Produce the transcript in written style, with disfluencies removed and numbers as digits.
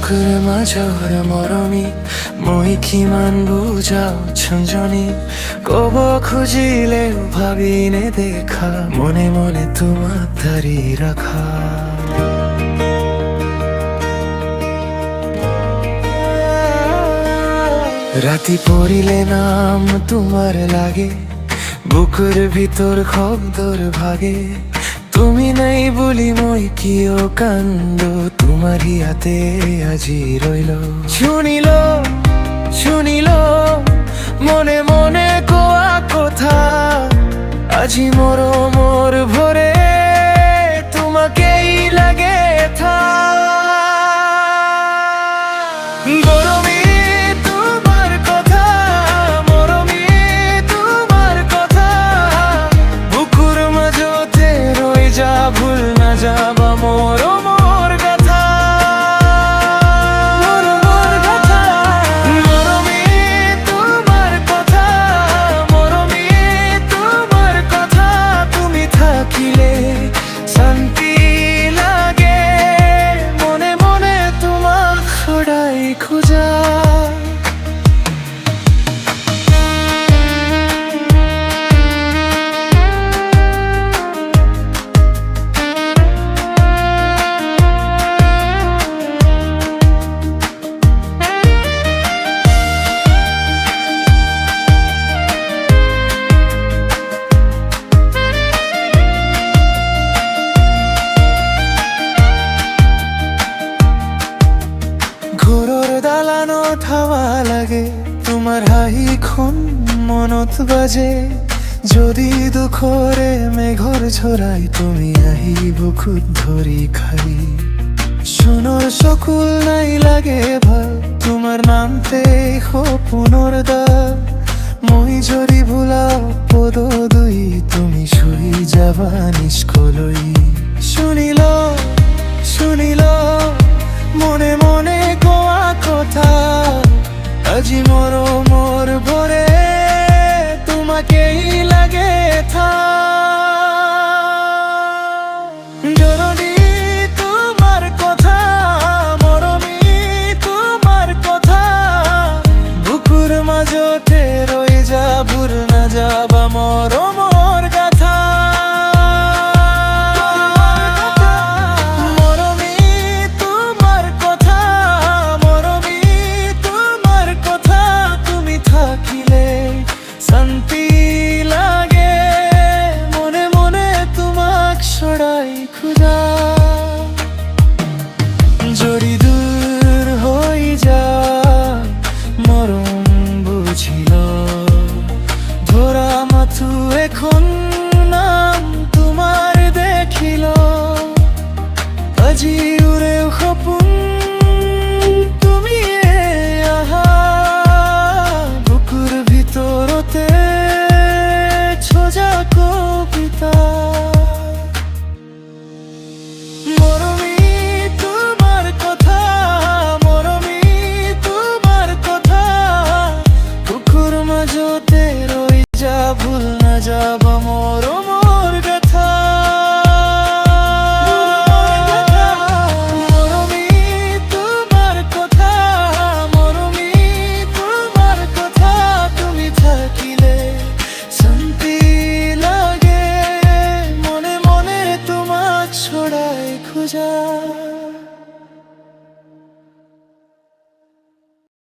বুকুৰ মাজৰ মৰমী মই কিমান বুজাও ছঞ্জনী ক'ব খুজিলেও ভাবি নেদেখা মনে মনে তোমাক ধৰি ৰাখা ৰাতি পৰিলে নাম তোমাৰ লাগে বুকুৰ ভিতৰ শব্দৰ ভাগে তুমি নাই বুলি মই কিয় কান্দো তোমাৰ ইয়াতে আজি ৰইলো শুনিল মনে মনে কোৱা কথা আজি মৰমৰ ভৰে তোমাকেই লাগে থা গৰমী তোমাৰ কথা মৰমী তোমাৰ কথা বুকুৰ মাজতে ৰৈ যা ভুল নাযাবা মৰমৰ কথা মৰমী তোমাৰ কথা মৰমী তোমাৰ কথা তুমি থাকিলে শান্তি লাগে মনে মনে তোমাক সদায় খোজা ঘৰৰ দালানত হাৱা লাগে তোমাৰ হাঁহিখন মনত বাজে যদি দুখৰে মেঘৰ ঝৰাই তুমি আহি বুকুত ধৰি খাই সোণৰ চকুল নাই লাগে ভাল তোমাৰ নামতে সপোনৰ দাগ মই যদি ভুলাও পদ দুই তুমি শুই যাবা নিষ্কলৈ শুনিল মনে মনে কোৱা কথা আজি মৰম